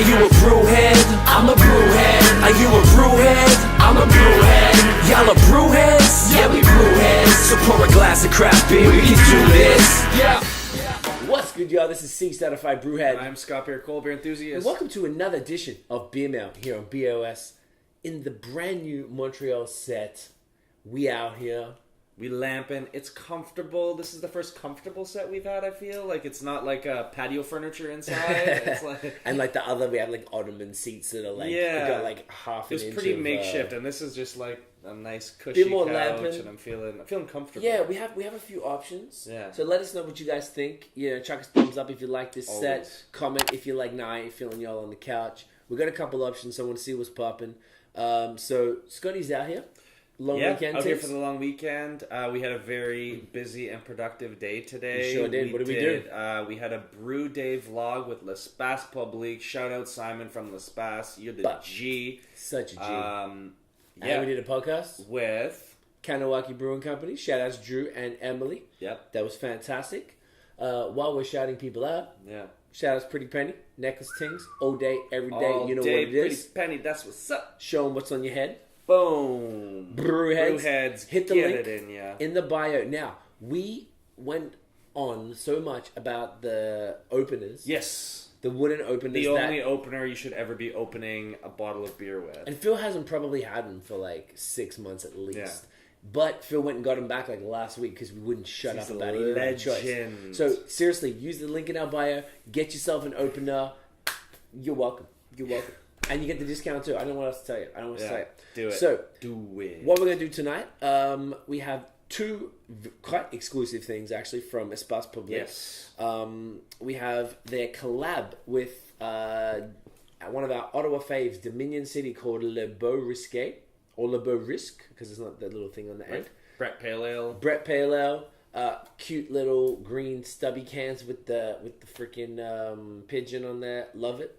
Are you a brewhead? I'm a brewhead. Are you a brewhead? I'm a brewhead. Y'all are brewheads? Yeah, we brewheads. So pour a glass of craft beer, we can do this. Yeah. What's good, y'all? This is C Certified Brewhead. I'm Scott Beer, cold beer enthusiast. And welcome to another edition of Beer Mail here on BAOS in the brand new Montreal set. We out here. We lamping. It's comfortable. This is the first comfortable set we've had, I feel. Like, it's not like patio furniture inside. It's like... And like the other, we have like ottoman seats that are like, got like half an inch. It's pretty makeshift, and this is just like a nice cushy couch, and I'm feeling comfortable. Yeah, we have a few options. Yeah. So let us know what you guys think. Chuck us thumbs up if you like this set. Comment if you like, you're feeling y'all on the couch. We got a couple options, so I want to see what's popping. So Scotty's out here. Long weekend. Out here for the long weekend. We had a very busy and productive day today. We sure did. What did we do? We had a brew day vlog with lespacepublic. Shout out Simon from Lespace. You're the G. Such a G. And we did a podcast with Kanawaki Brewing Company. Shout outs Drew and Emily. Yep. That was fantastic. While we're shouting people out, shout outs Pretty Pennie, necklace tings, all day, every day. All you know day, what it is. Pretty Pennie, that's what's up. Show them what's on your head. Boom. BrewHeads. Hit the link in the bio. Now, we went on so much about the openers. Yes. The wooden openers. The only opener you should ever be opening a bottle of beer with. And Phil hasn't probably had them for like 6 months at least. Yeah. But Phil went and got them back like last week because we wouldn't shut up about it. Legend. So seriously, use the link in our bio. Get yourself an opener. You're welcome. You're welcome. And you get the discount too. I don't know what else to tell you. I don't know what to tell you. Do it. So, do it. What we're going to do tonight, we have two quite exclusive things actually from Espace Public. Yes. We have their collab with one of our Ottawa faves, Dominion City, called Beau Risque, or Beau Risque, because it's not the little thing on the end. Brett Pale Ale. Brett Pale Ale. Cute little green stubby cans with the freaking pigeon on there. Love it.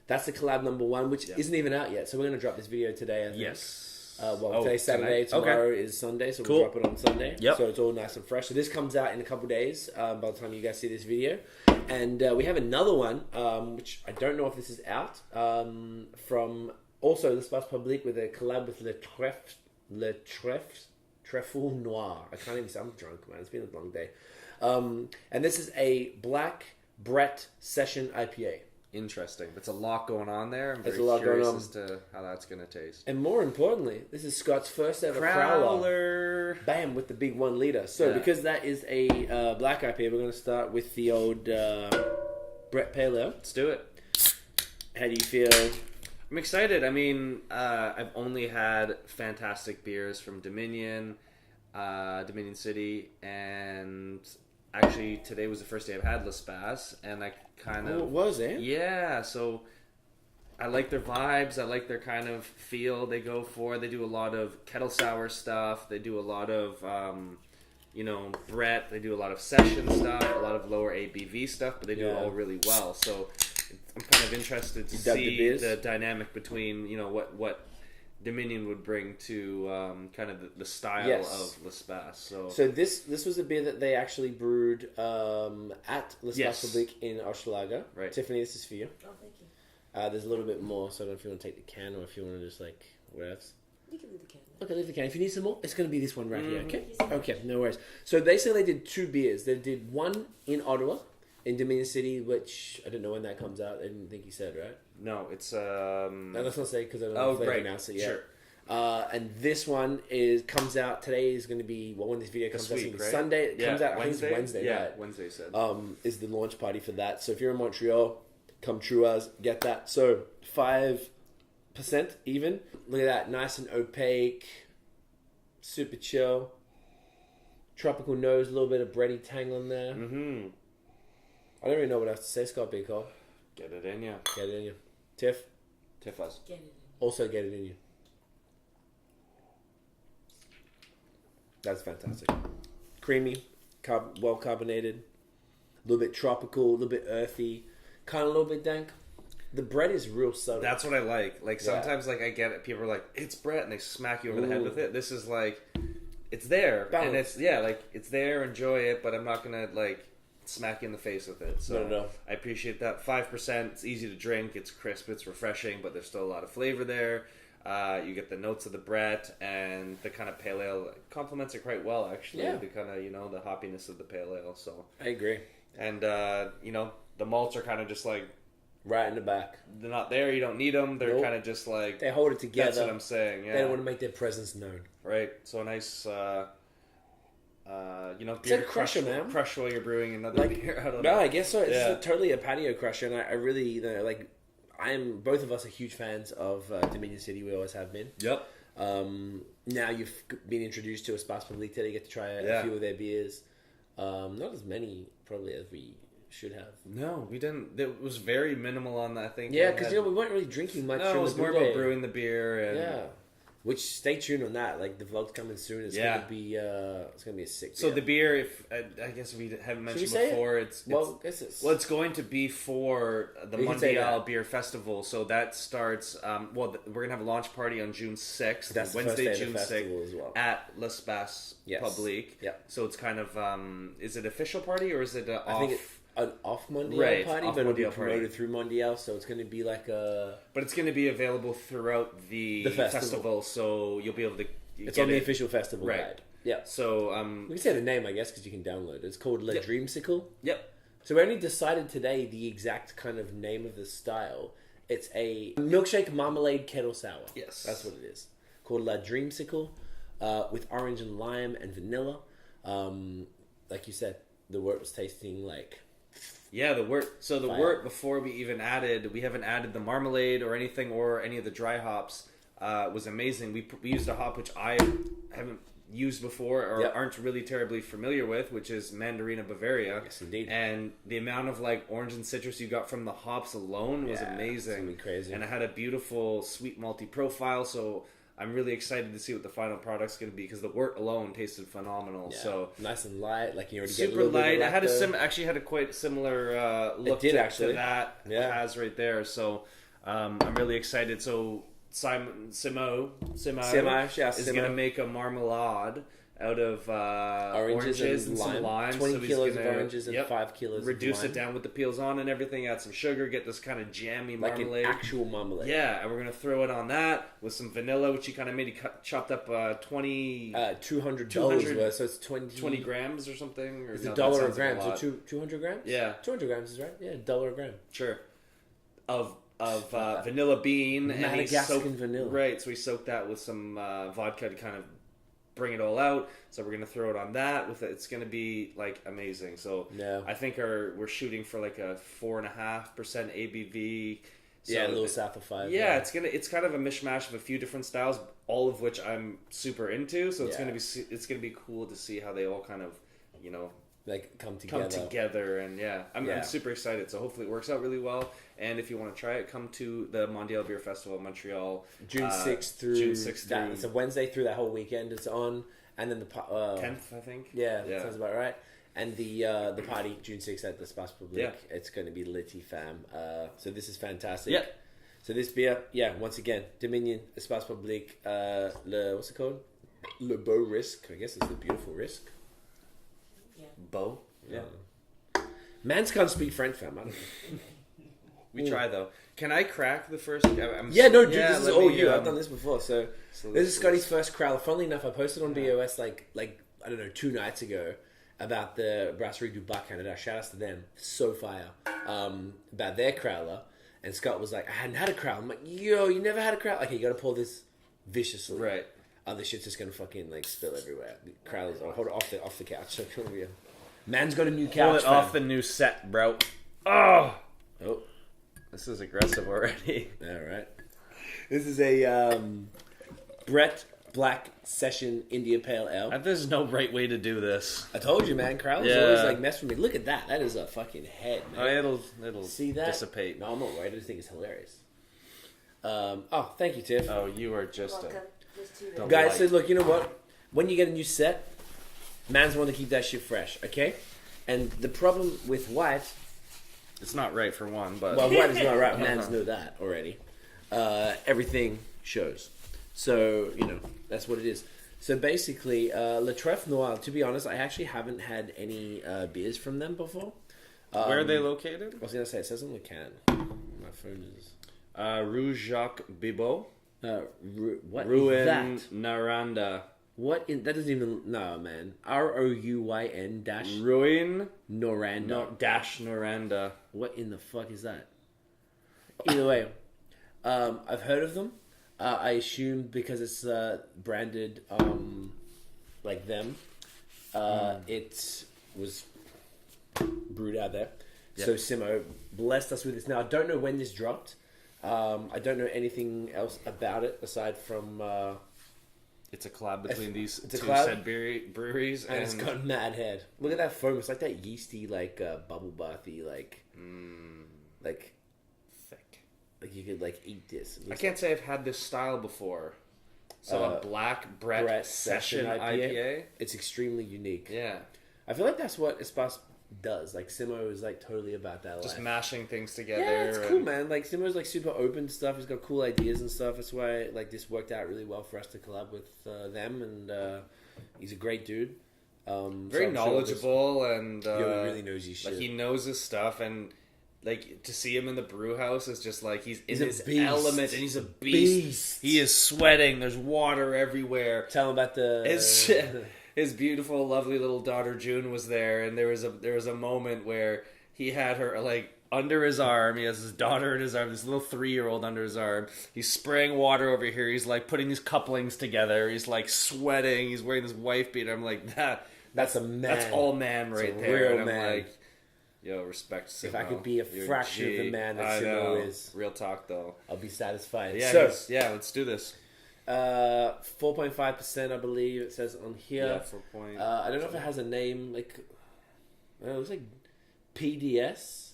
That's the collab number one, which isn't even out yet. So we're going to drop this video today, I think. Yes. Today's Saturday. Tomorrow is Sunday, so we'll drop it on Sunday. Yep. So it's all nice and fresh. So this comes out in a couple days by the time you guys see this video. And we have another one, which I don't know if this is out, from also L'Espace Public with a collab with Trèfle Noir. I can't even say, I'm drunk, man. It's been a long day. And this is a Black Brett Session IPA. Interesting. There's a lot going on there. I'm very curious as to how that's going to taste. And more importantly, this is Scott's first ever Crowler. Bam, with the big 1 liter. So because that is a black IPA, we're going to start with the old Brett Pale Ale. Let's do it. How do you feel? I'm excited. I mean, I've only had fantastic beers from Dominion City, and actually today was the first day I've had Lespace, and I kind of... Oh, was it? Yeah, so I like their vibes, I like their kind of feel they go for. They do a lot of kettle sour stuff, they do a lot of, Brett, they do a lot of session stuff, a lot of lower ABV stuff, but they do it all really well, so I'm kind of interested to see the dynamic between, what Dominion would bring to kind of the style of Lespace. So this was a beer that they actually brewed at L'espace Public in Hochelaga. Right. Tiffany, this is for you. Oh, thank you. There's a little bit more, so I don't know if you want to take the can or if you want to just like whatever. You can leave the can. Okay, leave the can. If you need some more, it's going to be this one right here. Okay. Okay, no worries. So they said they did 2 beers. They did one in Ottawa, in Dominion City, which I don't know when that comes out. I didn't think he said, right? No, it's No, let's not say because I don't know if they announced it yet. Sure. And this one comes out today. Is going to be when this video comes out. Right? Sunday. It comes out. Wednesday? I think it's Wednesday. Yeah, night. Wednesday said. Is the launch party for that? So if you're in Montreal, come true as get that. So 5% even. Look at that, nice and opaque, super chill, tropical nose, a little bit of bready tang on there. Mm-hmm. I don't really know what else to say, Scott B. Cole. Get it in you. Get it in you. Tiff. Tiff us. Get it in. Also get it in you. That's fantastic. Creamy, well carbonated, a little bit tropical, a little bit earthy, kind of a little bit dank. The bread is real subtle. That's what I like. Like sometimes, like I get it. People are like, "It's Brett," and they smack you over the head with it. This is like, it's there, Balance. and it's like it's there. Enjoy it, but I'm not gonna like smack you in the face with it. So No. I appreciate that. 5%. It's easy to drink. It's crisp. It's refreshing, but there's still a lot of flavor there. You get the notes of the Brett, and the kind of pale ale complements it quite well, actually. Yeah. The kind of, the hoppiness of the pale ale. So I agree. And, the malts are kind of just like... Right in the back. They're not there. You don't need them. They're kind of just like... They hold it together. That's what I'm saying, yeah. They don't want to make their presence known. Right. So a nice... beer it's like a crusher, man. Crush while you're brewing another beer. I don't know. No, I guess so. It's totally a patio crusher, and I really, both of us are huge fans of Dominion City. We always have been. Yep. Now you've been introduced to Espace Public. You get to try a few of their beers. Not as many, probably, as we should have. No, we didn't. It was very minimal on that, I think. Yeah, because we weren't really drinking much. No, it was more about brewing the beer. And... Which, stay tuned on that. Like, the vlog's coming soon. It's gonna be a sick beer. So the beer, if I guess we haven't mentioned before, it's going to be for the Montreal Beer Festival. So that starts. We're gonna have a launch party on June 6th. That's Wednesday, June 6th, as well. At lespacepublic. Yeah. So it's kind of is it official party or is it off? I think it's an off Mondial party, but it'll be promoted through Mondial, so it's going to be like a... But it's going to be available throughout the festival, so you'll be able to... It's on the official festival guide. Yeah. So... we can say the name, I guess, because you can download it. It's called Le Dreamsicle. Yep. So we only decided today the exact kind of name of the style. It's a milkshake marmalade kettle sour. Yes. That's what it is. Called La Dreamsicle, with orange and lime and vanilla. Like you said, the wort was tasting like... Yeah, the wort. So the wort, before we haven't added the marmalade or anything or any of the dry hops, was amazing. We used a hop which I haven't used before or aren't really terribly familiar with, which is Mandarina Bavaria. Yes, indeed. And the amount of orange and citrus you got from the hops alone was amazing. It's crazy. And it had a beautiful sweet malty profile. So I'm really excited to see what the final product's going to be because the wort alone tasted phenomenal. Yeah. So nice and light, like you already super get a little light. Bit of Actually had a quite similar look to that has right there. So I'm really excited. So Simo is going to make a marmalade out of oranges and some lime. 20 kilos of oranges and 5 kilos reduce of lime. it down with the peels on and everything, add some sugar, get this kind of jammy marmalade. Like an actual marmalade. Yeah, and we're going to throw it on that with some vanilla, which he kind of made. He chopped up $200 worth, so it's 20 grams or something. Or it's $1 a gram, so 200 grams? Yeah. 200 grams is right. Yeah, $1 a gram. Sure. Of vanilla bean. Madagascan vanilla. Right, so we soaked that with some vodka to kind of bring it all out. So we're gonna throw it on that with it. It's gonna be amazing. So I think we're shooting for a 4.5% ABV. So a little south of 5. Yeah, it's kind of a mishmash of a few different styles, all of which I'm super into. So it's gonna be cool to see how they all kind of come together. And I'm super excited. So hopefully it works out really well. And if you want to try it, come to the Mondial Beer Festival in Montreal. June 6th through... It's a Wednesday through that whole weekend it's on. And then the... 10th, I think. Yeah, sounds about right. And the party, June 6th at the Espace Public. It's going to be litty, fam. So this is fantastic. Yeah. So this beer, once again, Dominion, Espace Public, what's it called? Le Beau Risque. I guess it's the beautiful Risque. Beau? Yeah. Mans can't speak French, fam. I don't know. We try though. Can I crack the first? Dude, this is all you. I've done this before. So this is Scotty's first crowler. Funnily enough, I posted on BAOS like I don't know 2 nights ago about the Brasserie du Bac Canada. Shout outs to them. So fire. About their crowler. And Scott was like, I hadn't had a crowler. I'm like, yo, you never had a crowler? Okay, you got to pour this viciously. Right. Other shit's just gonna fucking spill everywhere. The crowlers, hold it off the couch. So come here. Man's got a new couch. Pull it off the new set, bro. Oh. This is aggressive already. All right. This is a Brett Black Session India Pale Ale. There's no right way to do this. I told you, man. Crowlers always mess with me. Look at that. That is a fucking head, man. Oh, it'll see that? Dissipate. No, I'm not worried. I just think it's hilarious. Thank you, Tiff. Oh, you are just a guys. So look, you know what? When you get a new set, man's want to keep that shit fresh, okay? And the problem with white. It's not right for one, but... Well, white is not right. Mans know that already. Everything shows. So, that's what it is. So basically, Le Trèfle Noir, to be honest, I actually haven't had any beers from them before. Where are they located? I was gonna say it says on the can. My phone is Rue Jacques Bibot. What Ruin is that? Naranda. That doesn't even man. ROUYN dash Ruin Noranda dash Noranda. What in the fuck is that? Either way, I've heard of them. I assume because it's branded like them. It was brewed out there. Yep. So Simo blessed us with this. Now I don't know when this dropped. I don't know anything else about it aside from it's a collab between these two said breweries, and it's got mad head. Look at that foam. It's like that yeasty, like bubble bathy, like thick. Like you could like eat this. I can't say I've had this style before. So a black Brett Session IPA. It's extremely unique. Yeah, I feel like that's what Espace does. Like Simo is like totally about that. Just mashing things together. Yeah, it's cool, man. Like Simo's like super open to stuff. He's got cool ideas and stuff. That's why like this worked out really well for us to collab with them. And he's a great dude. Very knowledgeable and he really knows his shit. Like he knows his stuff, and like to see him in the brew house is just like he's in his element, and he's a beast. He is sweating. There's water everywhere. Tell him about His beautiful, lovely little daughter June was there, and there was a moment where he had her like under his arm. He has his daughter in his arm, this little 3-year-old under his arm. He's spraying water over here. He's like putting these couplings together. He's like sweating. He's wearing this wife beater. I'm like that's a man. That's all man right there. Real and I'm man. Like, yo, respect Simo. If I could be a fraction of the man that Simo is, real talk though, I'll be satisfied. Yeah, let's do this. 4.5%, I believe it says on here. Yeah, 4. I don't know if it has a name. Like, it looks like PDS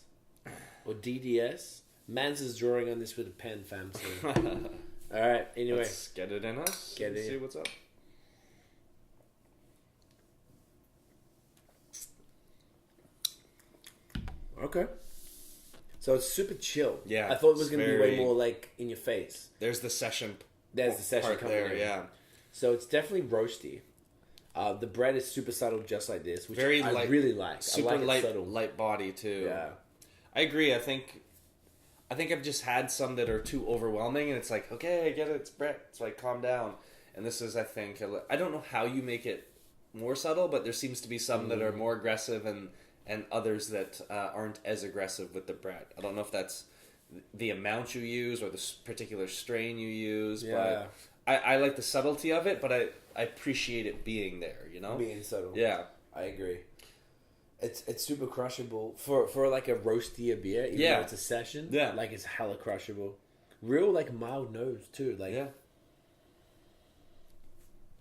or DDS. Mans is drawing on this with a pen, fam. So. All right. Anyway, let's get it in us. See what's up. Okay. So it's super chill. Yeah. I thought it was going to be way more like in your face. There's the session coming there, in. yeah. So it's definitely roasty. The bread is super subtle, just like this, which Very I light, really like. Super I like light body too. Yeah. I agree. I think I've just had some that are too overwhelming, and it's like, okay, I get it. It's Brett. It's like, calm down. And this is, I think, I don't know how you make it more subtle, but there seems to be some that are more aggressive and others that aren't as aggressive with the bread. I don't know if that's the amount you use or the particular strain you use, but I like the subtlety of it, but I appreciate it being there, you know? Being subtle. Yeah. I agree. It's super crushable for like a roastier beer, even though it's a session. Yeah. Like it's hella crushable. Real like mild nose too. Like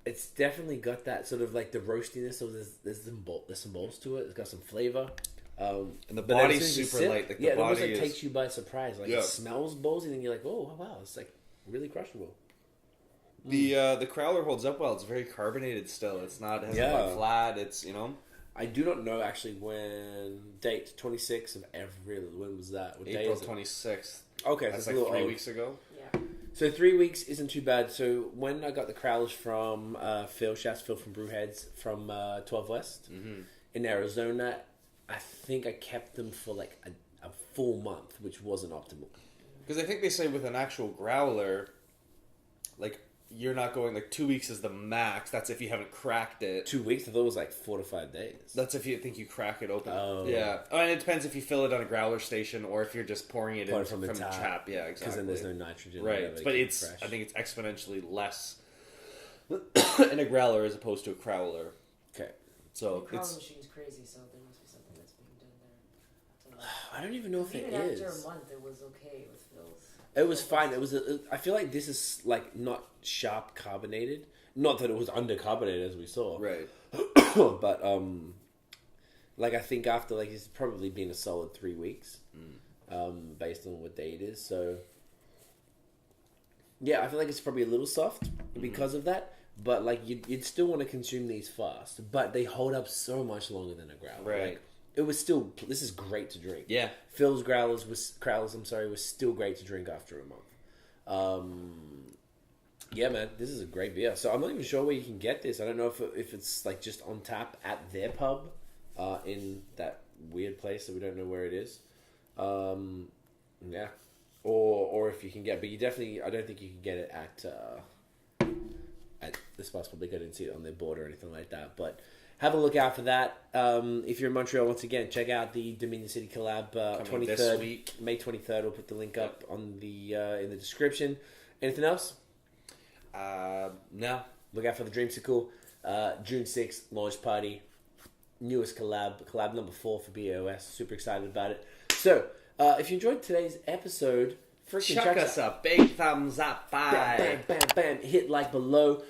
it's definitely got that sort of like the roastiness. So there's some balls to it. It's got some flavor. And the body's super light. Like it almost like takes you by surprise. Like it smells ballsy, and you're like, oh wow, it's like really crushable. The crowler holds up well. It's very carbonated still. It hasn't gone flat. It's, you know. I do not know actually when date 26th of April. When was that? What April 26th. Okay, that's like 3 weeks ago. Yeah. So 3 weeks isn't too bad. So when I got the crowlers from Phil from BrewHeads from 12 West in Arizona, I think I kept them for like a full month, which wasn't optimal. Because I think they say with an actual growler, like, you're not going, like, 2 weeks is the max. That's if you haven't cracked it. 2 weeks? I thought it was like 4 to 5 days. That's if you think you crack it open. Oh. Yeah. Oh, and it depends if you fill it on a growler station or if you're just pouring it in from the tap. Yeah, exactly. Because then there's no nitrogen. Right. But I think it's exponentially less in a growler as opposed to a crowler. Okay. So the crowler machine's crazy, so there must be something that's being done there. I don't even know if it is. Even after a month, it was okay with Phil's. It was fine. It was. I feel like this is like not sharp carbonated. Not that it was undercarbonated as we saw. Right. But like I think after like it's probably been a solid 3 weeks, based on what day it is. So yeah, I feel like it's probably a little soft because of that. But like you'd still want to consume these fast. But they hold up so much longer than a growler. Right. Like, it was still. This is great to drink. Yeah. Phil's crowlers was still great to drink after a month. Yeah, man, this is a great beer. So I'm not even sure where you can get this. I don't know if it's like just on tap at their pub, in that weird place that we don't know where it is. Yeah. Or if you can get, but you definitely, I don't think you can get it at the Spice Public. I didn't see it on their board or anything like that, but have a look out for that. If you're in Montreal, once again, check out the Dominion City collab, 23rd, this week. May 23rd. We'll put the link up on the in the description. Anything else? No. Look out for the Dreamsicle, June 6th, launch party, newest collab number 4 for BAOS. Super excited about it. So, if you enjoyed today's episode, freaking chuck us a big thumbs up. Bye. Bam, bam, bam, bam. Hit like below,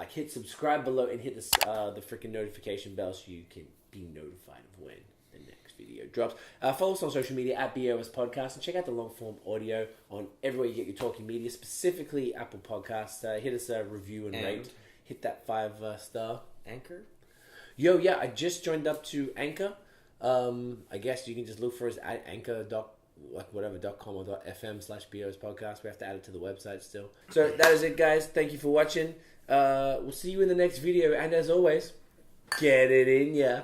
hit subscribe below, and hit the freaking notification bell so you can be notified of when the next video drops. Follow us on social media at BOS Podcast, and check out the long form audio on everywhere you get your talking media, specifically Apple Podcasts. Hit us a review and rate. Hit that 5-star. Anchor? Yo, yeah, I just joined up to Anchor. I guess you can just look for us at anchor.com or .fm/BOS podcast. We have to add it to the website still. So that is it, guys. Thank you for watching. We'll see you in the next video. And as always, get it in ya.